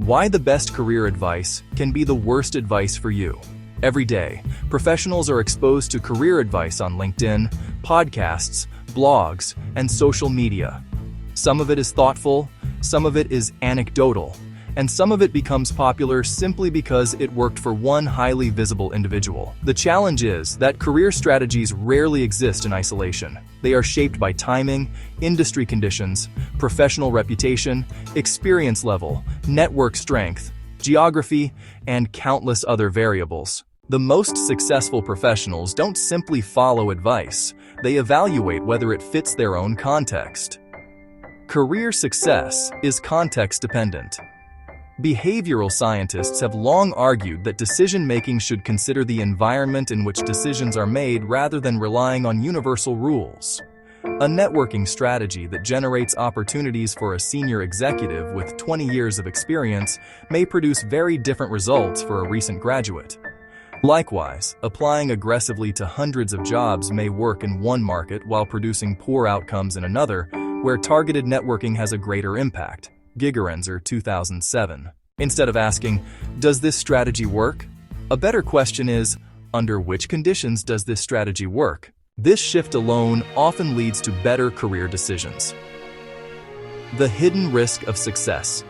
Why the best career advice can be the worst advice for you. Every day, professionals are exposed to career advice on LinkedIn, podcasts, blogs, and social media. Some of it is thoughtful, some of it is anecdotal, and some of it becomes popular simply because it worked for one highly visible individual. The challenge is that career strategies rarely exist in isolation. They are shaped by timing, industry conditions, professional reputation, experience level, network strength, geography, and countless other variables. The most successful professionals don't simply follow advice, they evaluate whether it fits their own context. Career success is context-dependent. Behavioral scientists have long argued that decision-making should consider the environment in which decisions are made rather than relying on universal rules. A networking strategy that generates opportunities for a senior executive with 20 years of experience may produce very different results for a recent graduate. Likewise, applying aggressively to hundreds of jobs may work in one market while producing poor outcomes in another, where targeted networking has a greater impact. Gigerenzer, 2007. Instead of asking, does this strategy work? A better question is, under which conditions does this strategy work? This shift alone often leads to better career decisions. The hidden risk of success.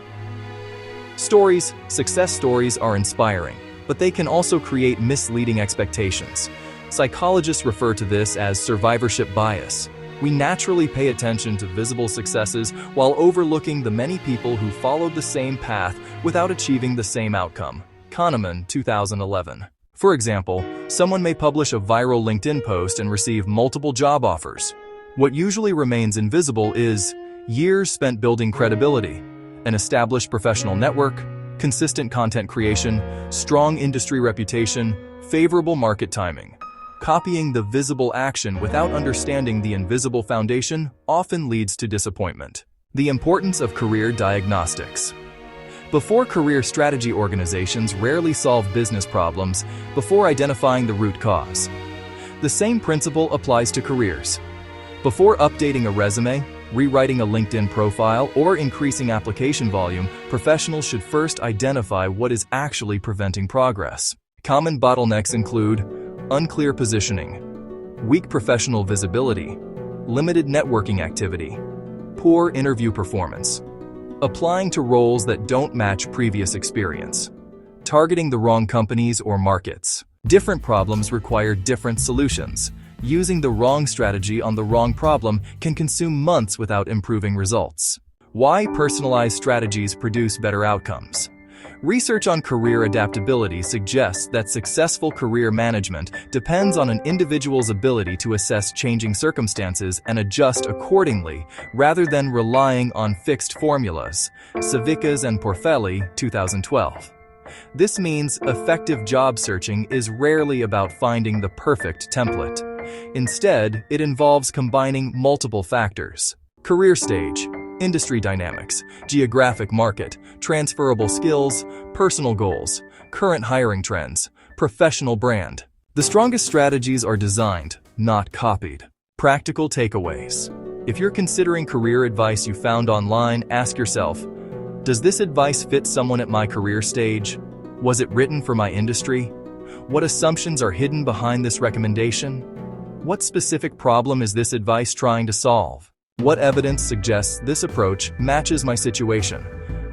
Success stories are inspiring, but they can also create misleading expectations. Psychologists refer to this as survivorship bias. We naturally pay attention to visible successes while overlooking the many people who followed the same path without achieving the same outcome. Kahneman, 2011. For example, someone may publish a viral LinkedIn post and receive multiple job offers. What usually remains invisible is years spent building credibility, an established professional network, consistent content creation, strong industry reputation, favorable market timing. Copying the visible action without understanding the invisible foundation often leads to disappointment. The importance of career diagnostics. Before career strategy, organizations rarely solve business problems before identifying the root cause. The same principle applies to careers. Before updating a resume, rewriting a LinkedIn profile, or increasing application volume, professionals should first identify what is actually preventing progress. Common bottlenecks include unclear positioning, weak professional visibility, limited networking activity, poor interview performance, applying to roles that don't match previous experience, targeting the wrong companies or markets. Different problems require different solutions. Using the wrong strategy on the wrong problem can consume months without improving results. Why personalized strategies produce better outcomes. Research on career adaptability suggests that successful career management depends on an individual's ability to assess changing circumstances and adjust accordingly, rather than relying on fixed formulas. Savickas and Porfelli, 2012. This means effective job searching is rarely about finding the perfect template. Instead, it involves combining multiple factors: career stage, industry dynamics, geographic market, transferable skills, personal goals, current hiring trends, professional brand. The strongest strategies are designed, not copied. Practical takeaways. If you're considering career advice you found online, ask yourself, does this advice fit someone at my career stage? Was it written for my industry? What assumptions are hidden behind this recommendation? What specific problem is this advice trying to solve? What evidence suggests this approach matches my situation?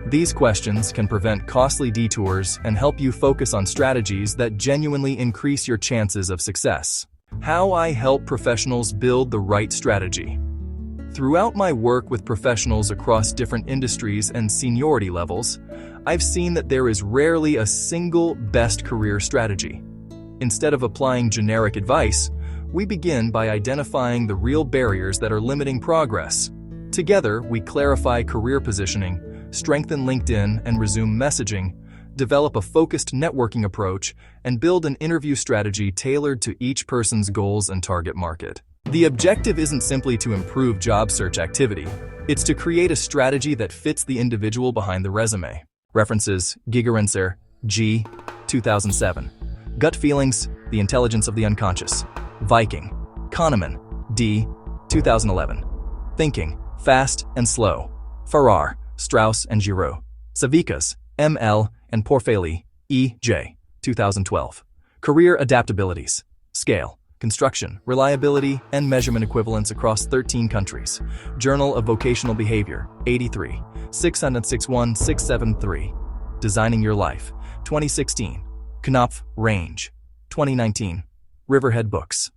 These questions can prevent costly detours and help you focus on strategies that genuinely increase your chances of success. How I help professionals build the right strategy. Throughout my work with professionals across different industries and seniority levels, I've seen that there is rarely a single best career strategy. Instead of applying generic advice, we begin by identifying the real barriers that are limiting progress. Together, we clarify career positioning, strengthen LinkedIn and resume messaging, develop a focused networking approach, and build an interview strategy tailored to each person's goals and target market. The objective isn't simply to improve job search activity. It's to create a strategy that fits the individual behind the resume. References: Gigerenzer, G. 2007. Gut Feelings, The Intelligence of the Unconscious. Viking, Kahneman, D. 2011. Thinking, Fast and Slow. Farrar, Strauss and Giroux. Savickas, M.L. and Porfeli, E.J. 2012. Career Adaptabilities. Scale, Construction, Reliability, and Measurement Equivalents across 13 countries. Journal of Vocational Behavior, 83, 661-673. Designing Your Life, 2016. Knopf, Range, 2019. Riverhead Books.